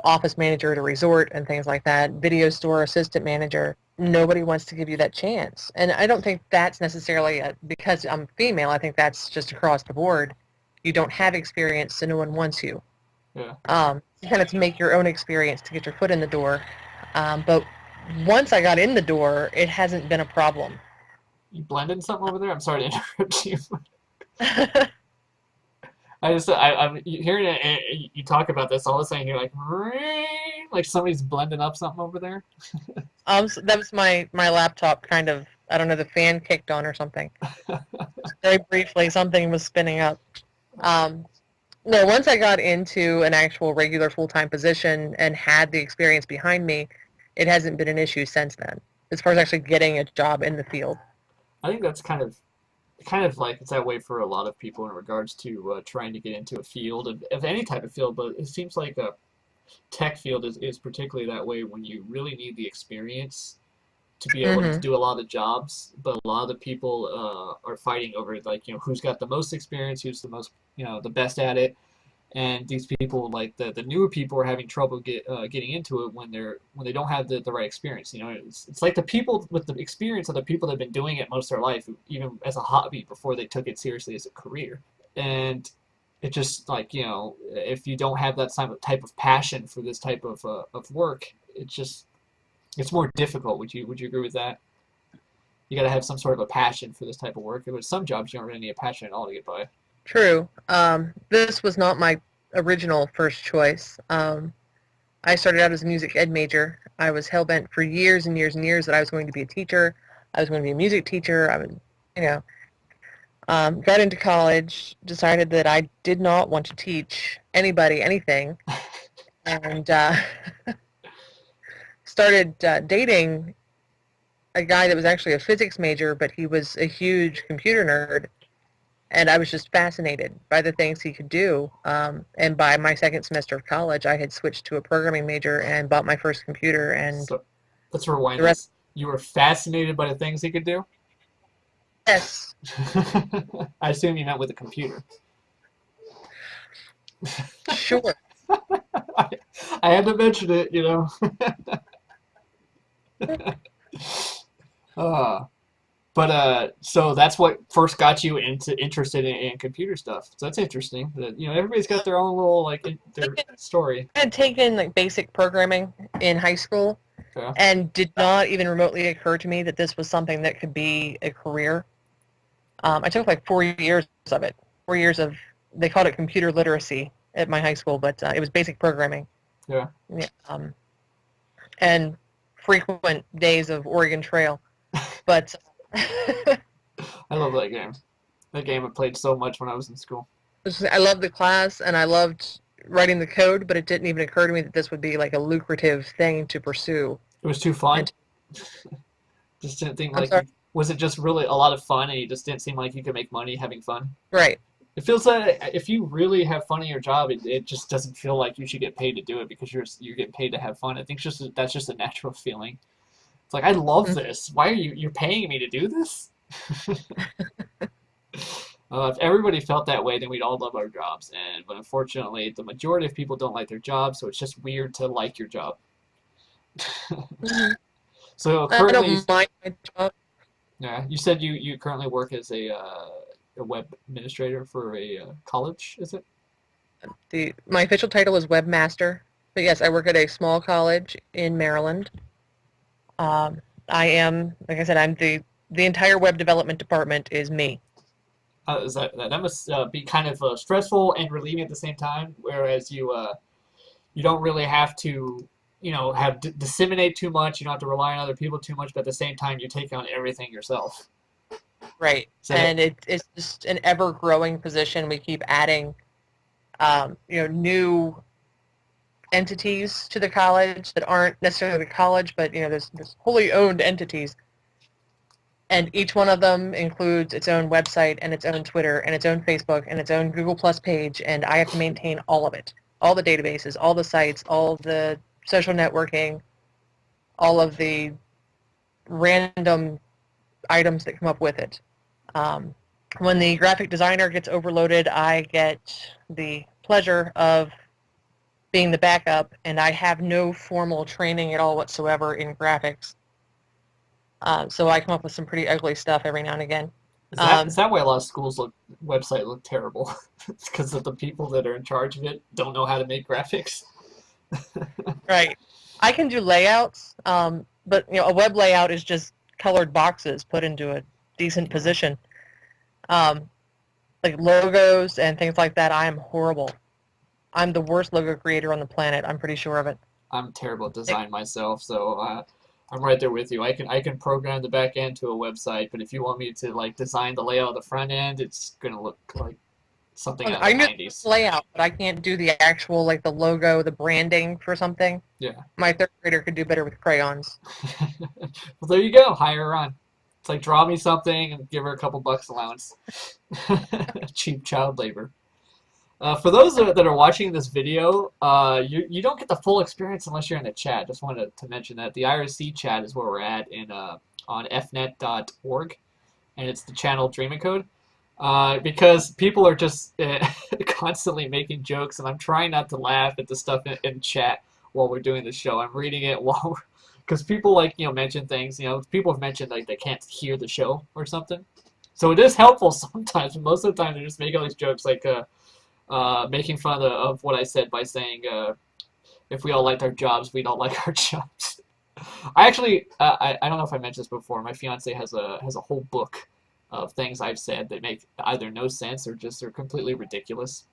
office manager at a resort and things like that, video store assistant manager. Nobody wants to give you that chance. And I don't think that's necessarily because I'm female. I think that's just across the board. You don't have experience, so no one wants you. Yeah. You kind of to make your own experience to get your foot in the door. But once I got in the door, it hasn't been a problem. You blending something over there? I'm sorry to interrupt you. I'm hearing it, you talk about this, all of a sudden you're like, "Ring," like somebody's blending up something over there. So that was my laptop kind of, I don't know, the fan kicked on or something. Very briefly, something was spinning up. Um, no, once I got into an actual regular full-time position and had the experience behind me, it hasn't been an issue since then, as far as actually getting a job in the field. I think that's kind of like it's that way for a lot of people in regards to trying to get into a field of any type of field, but it seems like a tech field is particularly that way when you really need the experience to be able to Hmm. do a lot of jobs, but a lot of the people are fighting over like who's got the most experience, who's the most the best at it, and these people like the newer people are having trouble getting into it when they don't have the right experience. It's like the people with the experience are the people that have been doing it most of their life, even as a hobby before they took it seriously as a career. And it just like if you don't have that type of passion for this type of work, it's more difficult. Would you agree with that? You got to have some sort of a passion for this type of work. With some jobs, you don't really need a passion at all to get by. True. This was not my original first choice. I started out as a music ed major. I was hell-bent for years and years and years that I was going to be a teacher. I was going to be a music teacher. You know, got into college, decided that I did not want to teach anybody anything, and started dating a guy that was actually a physics major, but he was a huge computer nerd, and I was just fascinated by the things he could do. And by my second semester of college, I had switched to a programming major and bought my first computer, and So let's rewind the rest, this. You were fascinated by the things he could do? yes, I assume you meant with a computer. sure. I, I had to mention it. Uh, but so that's what first got you interested in computer stuff. So that's interesting. That everybody's got their own little like their story. I had taken like basic programming in high school, Yeah. and did not even remotely occur to me that this was something that could be a career. I took like 4 years of it. 4 years of, they called it computer literacy at my high school, but it was basic programming. Yeah. Yeah, and frequent days of Oregon Trail. But I love that game. That game I played so much when I was in school. I loved the class and I loved writing the code, but it didn't even occur to me that this would be like a lucrative thing to pursue. It was too fun. And Just didn't think I'm like sorry. was it just really a lot of fun and you just didn't seem like you could make money having fun? Right. It feels like if you really have fun in your job, it just doesn't feel like you should get paid to do it because you're getting paid to have fun. I think that's just a natural feeling. It's like I love this. Why are you're paying me to do this? If everybody felt that way, then we'd all love our jobs. But unfortunately, the majority of people don't like their job, so it's just weird to like your job. So I currently, don't mind my job. yeah, you said you currently work as a web administrator for a college, is it? My official title is webmaster, but yes, I work at a small college in Maryland. I am, like I said, I'm the entire web development department is me. Is that must be kind of stressful and relieving at the same time, whereas you don't really have to have disseminate too much. You don't have to rely on other people too much, but at the same time, you take on everything yourself. Right. So And it's just an ever-growing position. We keep adding, new entities to the college that aren't necessarily the college, but, there's wholly owned entities. And each one of them includes its own website and its own Twitter and its own Facebook and its own Google Plus page, and I have to maintain all of it. All the databases, all the sites, all the social networking, all of the random items that come up with it. When the graphic designer gets overloaded, I get the pleasure of being the backup, and I have no formal training at all whatsoever in graphics. So I come up with some pretty ugly stuff every now and again. is that why a lot of schools website look terrible? It's because of the people that are in charge of it don't know how to make graphics. Right. I can do layouts, but a web layout is just colored boxes put into a decent position. Like logos and things like that, I am horrible. I'm the worst logo creator on the planet. I'm pretty sure of it. I'm terrible at design myself, so I'm right there with you. I can program the back end to a website, but if you want me to like design the layout of the front end, it's gonna look like something out I of the know 90s. the layout, but I can't do the actual the logo, the branding for something. Yeah. My third grader could do better with crayons. Well, there you go. Hire her on. It's like draw me something and give her a couple bucks allowance. Cheap child labor. For those that are watching this video, you don't get the full experience unless you're in the chat. Just wanted to mention that the IRC chat is where we're at on fnet.org, and it's the channel Dreaming Code. Because people are just constantly making jokes, and I'm trying not to laugh at the stuff in chat while we're doing the show. I'm reading it because people mention things. People have mentioned like they can't hear the show or something. So it is helpful sometimes, but most of the time they're just making all these jokes like making fun of what I said by saying if we all liked our jobs, we'd all like our jobs. I actually I don't know if I mentioned this before. My fiance has a whole book of things I've said that make either no sense or just are completely ridiculous.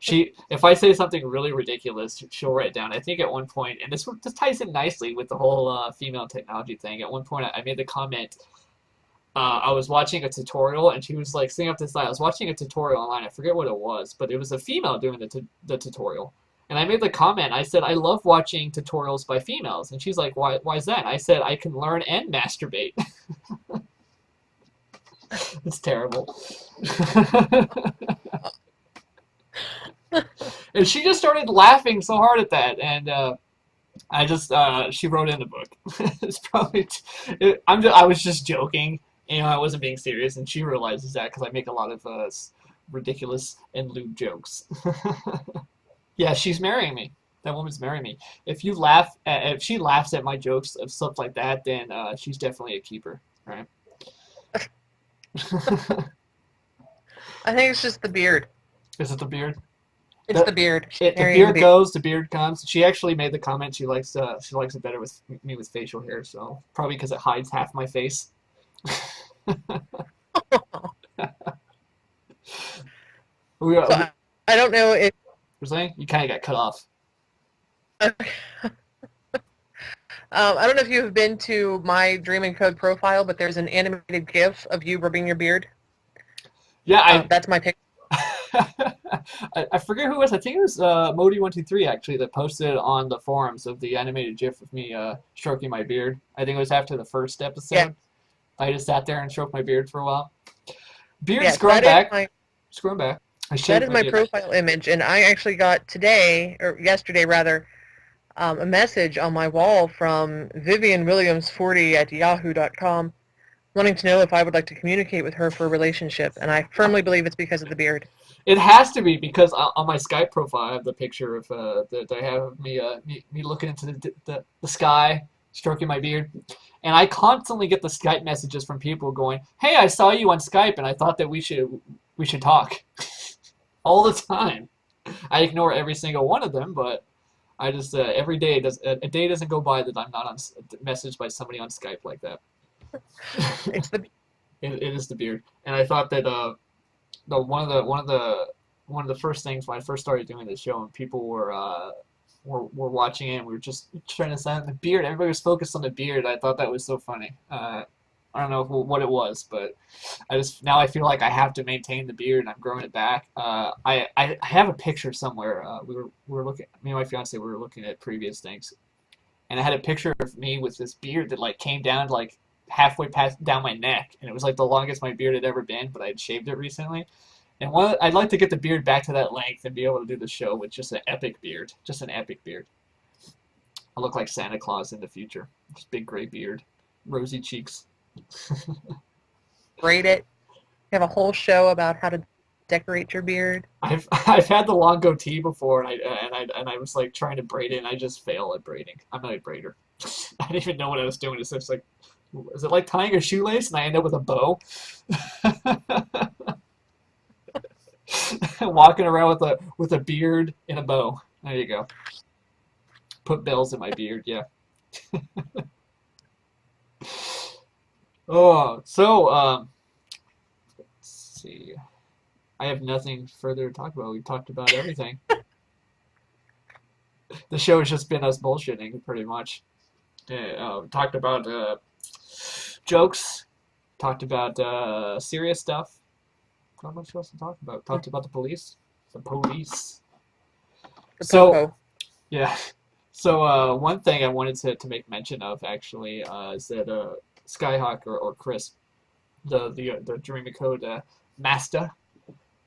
If I say something really ridiculous, she'll write it down. I think at one point, and this ties in nicely with the whole female technology thing. At one point, I made the comment. I was watching a tutorial, and she was like sitting up this side. I was watching a tutorial online. I forget what it was, but it was a female doing the tutorial. And I made the comment. I said, I love watching tutorials by females. And she's like, why is that? And I said, I can learn and masturbate. It's terrible. And she just started laughing so hard at that. And she wrote in the book. It's probably, I was just joking. I wasn't being serious, and she realizes that because I make a lot of ridiculous and lewd jokes. Yeah, she's marrying me. That woman's marrying me. If she laughs at my jokes of stuff like that, then she's definitely a keeper, right? I think it's just the beard. Is it the beard? It's the beard. The beard goes, the beard comes. She actually made the comment she likes it better with me with facial hair, so probably because it hides half my face. I don't know if You're saying you kind of got cut off. Okay. I don't know if you have been to my Dream and Code profile, but there's an animated GIF of you rubbing your beard. Yeah, That's my picture. I forget who it was. I think it was Modi123 actually that posted on the forums of the animated GIF of me stroking my beard. I think it was after the first episode. Yeah. I just sat there and stroked my beard for a while. Beard's Yes, growing that is back. my It's growing back. I that shaved is my my beard. profile image, and I actually got today, or yesterday rather, a message on my wall from Vivian Williams 40 at yahoo.com wanting to know if I would like to communicate with her for a relationship, and I firmly believe it's because of the beard. It has to be because on my Skype profile I have the picture of that I have of me looking into the sky, stroking my beard, and I constantly get the Skype messages from people going, "Hey, I saw you on Skype, and I thought that we should talk." All the time. I ignore every single one of them, but I just every day a day doesn't go by that I'm not on messaged by somebody on Skype like that. It's the It is the beard, and I thought that one of the first things when I first started doing this show and people were watching it and we were just trying to sound the beard. Everybody was focused on the beard. I thought that was so funny. I don't know what it was, but now I feel like I have to maintain the beard and I'm growing it back. I have a picture somewhere. We were looking, me and my fiance, we were looking at previous things, and I had a picture of me with this beard that like came down like halfway past down my neck, and it was like the longest my beard had ever been, but I had shaved it recently. And I'd like to get the beard back to that length and be able to do the show with just an epic beard, just an epic beard. I look like Santa Claus in the future, just big gray beard, rosy cheeks. braid it. You have a whole show about how to decorate your beard. I've had the long goatee before, and I was like trying to braid it, and I just fail at braiding. I'm not a braider. I didn't even know what I was doing. It's just like, is it like tying a shoelace, and I end up with a bow? Walking around with a beard and a bow. There you go. Put bells in my beard. Yeah. Oh, so let's see. I have nothing further to talk about. We've talked about everything. The show has just been us bullshitting, pretty much. Talked about jokes. Talked about serious stuff. Not much else to talk about. Talked about the police. The police. The So, popo. yeah. So one thing I wanted to make mention of actually is that Skyhawk or Chris, the Dream of Code master,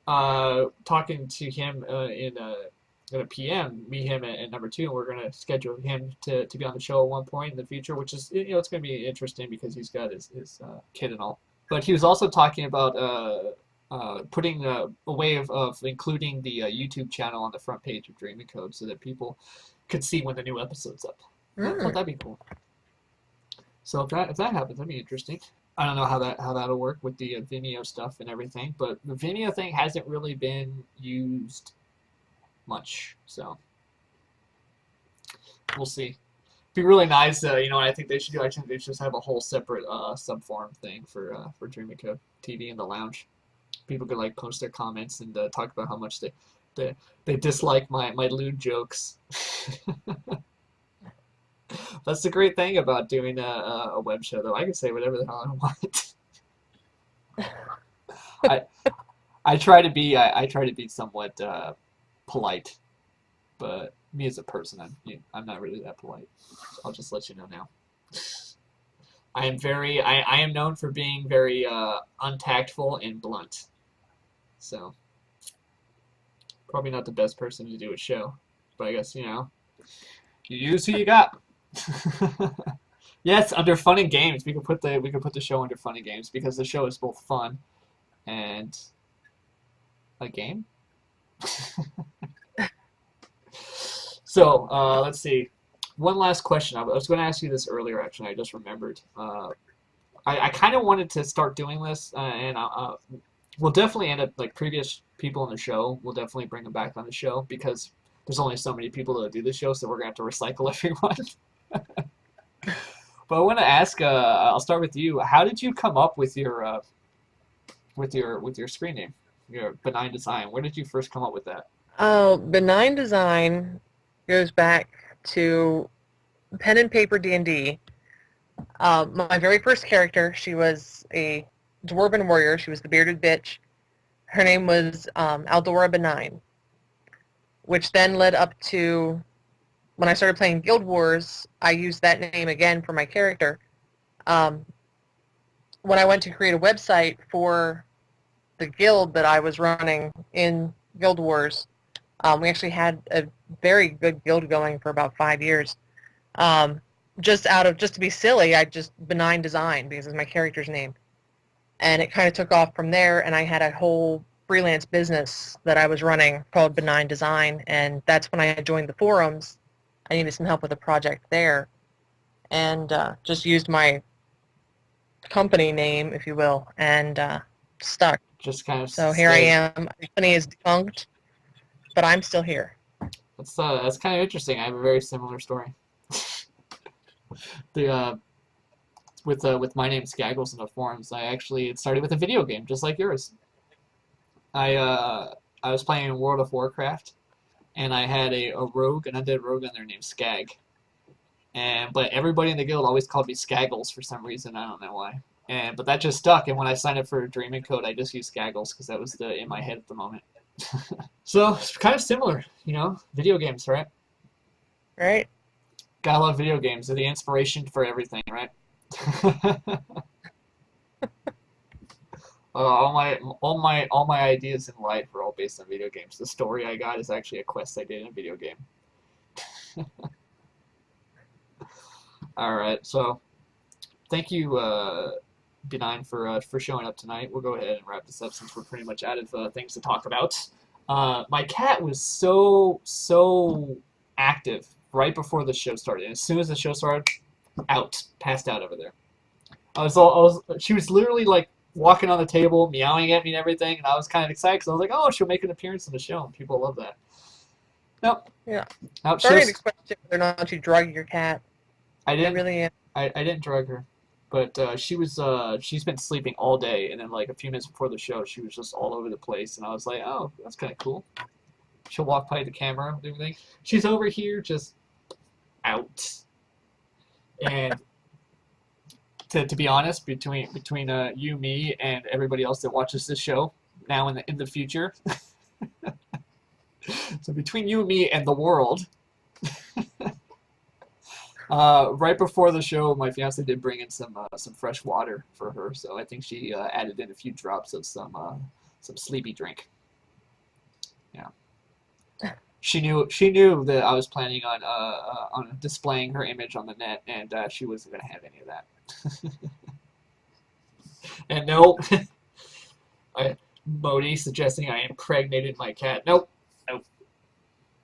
talking to him in a PM, meet him at number 2, and we're gonna schedule him to be on the show at one point in the future, which is it's gonna be interesting because he's got his kid and all. But he was also talking about putting a way of including the YouTube channel on the front page of Dream of Code so that people could see when the new episode's up. I thought that'd be cool. So if that happens, that'd be interesting. I don't know how that'll work with the Vimeo stuff and everything, but the Vimeo thing hasn't really been used much, so we'll see. Be really nice, I think they should do. I think they should just have a whole separate subforum thing for Dream of Code TV in the lounge. People could like post their comments and talk about how much they dislike my lewd jokes. That's the great thing about doing a web show, though. I can say whatever the hell I want. I try to be somewhat polite, but me as a person, I'm not really that polite. I'll just let you know now. I am known for being very untactful and blunt. So probably not the best person to do a show, but I guess you use who you got. Yes, under fun and games, we could put the show under fun and games because the show is both fun and a game. So let's see. One last question. I was going to ask you this earlier. Actually, I just remembered. I kind of wanted to start doing this, and we'll definitely end up like previous people on the show. We'll definitely bring them back on the show because there's only so many people that do the show, so we're gonna have to recycle everyone. But I want to ask. I'll start with you. How did you come up with your screen name, your BenignDesign? Where did you first come up with that? BenignDesign goes back to pen and paper D&D. My very first character, she was a dwarven warrior. She was the bearded bitch. Her name was Aldora Benign, which then led up to when I started playing Guild Wars. I used that name again for my character. When I went to create a website for the guild that I was running in Guild Wars, we actually had a very good guild going for about 5 years. Just to be silly, I just BenignDesign because it's my character's name. And it kind of took off from there, and I had a whole freelance business that I was running called BenignDesign, and that's when I joined the forums. I needed some help with a project there, and just used my company name, if you will, and stuck. Just kind of So here I am. My company is defunct, but I'm still here. That's kind of interesting. I have a very similar story. With my name Skaggles in the forums, it started with a video game just like yours. I was playing World of Warcraft, and I had a rogue, an undead rogue on there named Skag. But everybody in the guild always called me Skaggles for some reason. I don't know why. But that just stuck. And when I signed up for Dreaming Code, I just used Skaggles because that was in my head at the moment. So it's kind of similar, video games, right? Right. Gotta love video games. They're the inspiration for everything, right? All my ideas in life are all based on video games. The story I got is actually a quest I did in a video game. All right, so thank you, Benign, for showing up tonight. We'll go ahead and wrap this up since we're pretty much out of things to talk about. My cat was so active right before the show started. And as soon as the show started, passed out over there. She was literally like walking on the table, meowing at me and everything, and I was kind of excited because I was like, oh, she'll make an appearance in the show, and people love that. Nope. Yeah. Nope, Sorry to question whether or not you drug your cat. I didn't. I didn't drug her, but she's been sleeping all day, and then like a few minutes before the show, she was just all over the place, and I was like, oh, that's kind of cool. She'll walk by the camera and everything. She's over here just out. And to be honest, between you, me, and everybody else that watches this show now in the future, so between you, me, and the world, right before the show, my fiance did bring in some fresh water for her, so I think she added in a few drops of some sleepy drink. Yeah. She knew that I was planning on displaying her image on the net, and she wasn't going to have any of that. And no, Modi suggesting I impregnated my cat. Nope.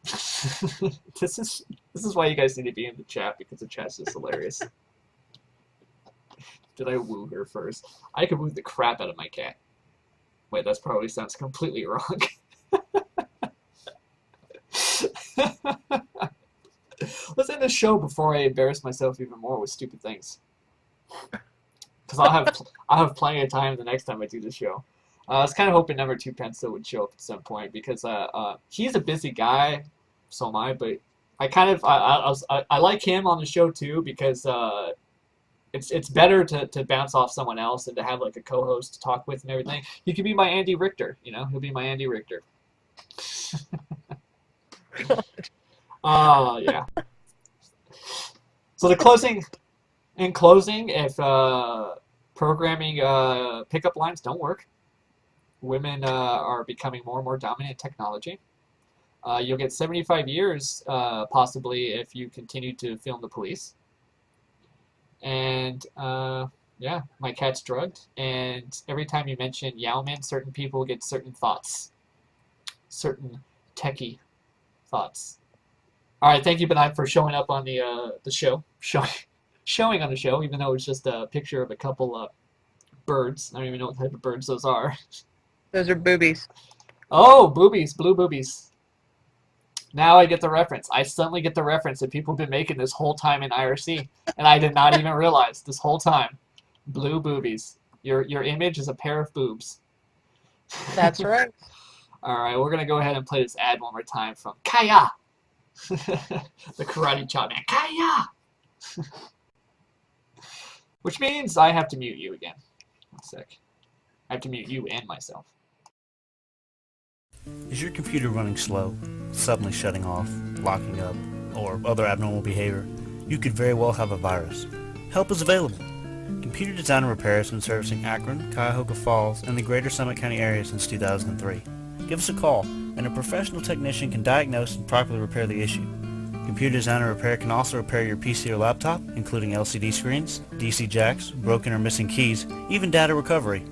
This is why you guys need to be in the chat, because the chat's just hilarious. Did I woo her first? I could woo the crap out of my cat. Wait, that probably sounds completely wrong. Let's end the show before I embarrass myself even more with stupid things. Because I'll have plenty of time the next time I do the show. I was kind of hoping number 2 Pencil would show up at some point, because he's a busy guy, so am I. But I like him on the show too, because it's better to bounce off someone else and to have like a co-host to talk with and everything. He could be my Andy Richter, he'll be my Andy Richter. Yeah. So in closing, if programming pickup lines don't work, women are becoming more and more dominant in technology. You'll get 75 years, possibly, if you continue to film the police. And, yeah, my cat's drugged. And every time you mention Yowman, certain people get certain thoughts. Certain techie thoughts. All right, thank you, Benign, for showing up on the show. Showing on the show, even though it's just a picture of a couple birds. I don't even know what type of birds those are. Those are boobies. Oh, boobies, blue boobies. Now I get the reference. I suddenly get the reference that people have been making this whole time in IRC, and I did not even realize this whole time. Blue boobies. Your image is a pair of boobs. That's right. All right, we're going to go ahead and play this ad one more time from Kaya. The karate chop man. Kaya! Which means I have to mute you again. One sec. I have to mute you and myself. Is your computer running slow, suddenly shutting off, locking up, or other abnormal behavior? You could very well have a virus. Help is available. Computer Design and Repair has been servicing Akron, Cuyahoga Falls, and the greater Summit County area since 2003. Give us a call, and a professional technician can diagnose and properly repair the issue. Computer Design and Repair can also repair your PC or laptop, including LCD screens, DC jacks, broken or missing keys, even data recovery.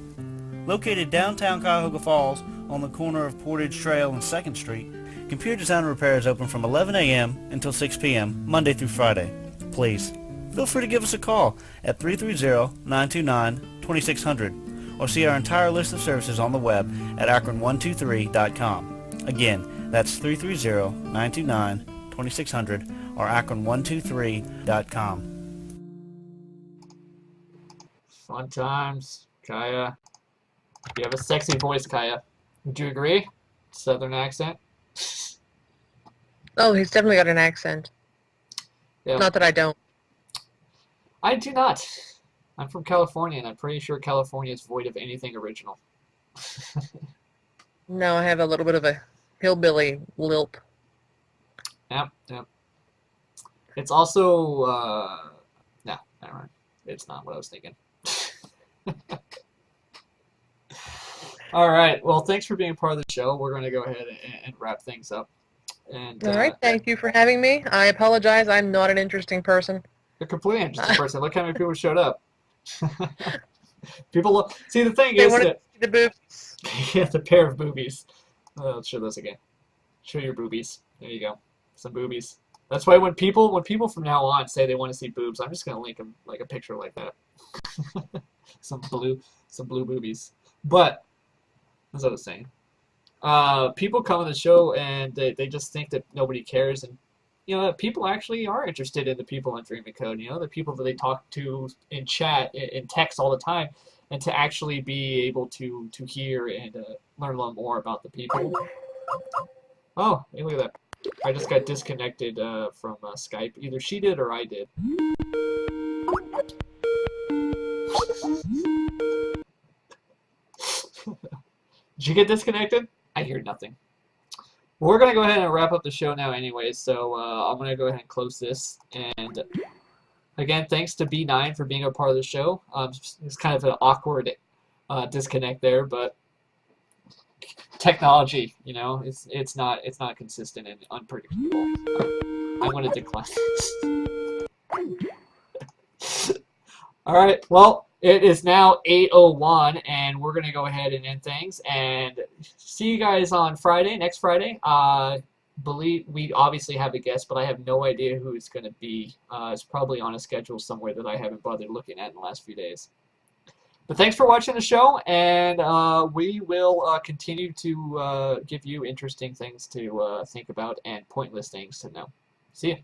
Located downtown Cuyahoga Falls on the corner of Portage Trail and 2nd Street, Computer Design and Repair is open from 11 a.m. until 6 p.m. Monday through Friday. Please, feel free to give us a call at 330-929-2600 or see our entire list of services on the web at akron123.com. Again, that's 330-929-2600 or akron123.com. Fun times, Kaya. You have a sexy voice, Kaya. Would you agree? Southern accent? Oh, he's definitely got an accent. Yeah. Not that I don't. I do not. I'm from California, and I'm pretty sure California is void of anything original. No, I have a little bit of a hillbilly lilt. Yep, yep. It's also, no, never mind. It's not what I was thinking. All right. Well, thanks for being a part of the show. We're going to go ahead and wrap things up. And All right, thank you for having me. I apologize, I'm not an interesting person. you're a completely interesting person. Look how many people showed up. People look. See, the thing They is wanted that to see the boobs. yeah, the pair of boobies. Let's show those again. Show your boobies. There you go. Some boobies. That's why when people from now on say they want to see boobs, I'm just gonna link them like a picture like that. some blue boobies. But as I was saying, people come on the show and they just think that nobody cares, and you know people actually are interested in the people on Dream and Code. You know, the people that they talk to in chat, in text all the time, and to actually be able to hear and learn a lot more about the people. Oh, hey, look at that. I just got disconnected from Skype. Either she did or I did. Did you get disconnected? I hear nothing. Well, we're going to go ahead and wrap up the show now anyway, so I'm going to go ahead and close this. And again, thanks to B9 for being a part of the show. It's kind of an awkward disconnect there, but technology, you know, it's not consistent and unpredictable. I'm going to decline this. All right, well, it is now 8:01, and we're going to go ahead and end things, and see you guys on Friday, next Friday. Believe we obviously have a guest, but I have no idea who it's going to be. It's probably on a schedule somewhere that I haven't bothered looking at in the last few days. But thanks for watching the show, and we will continue to give you interesting things to think about and pointless things to know. See ya.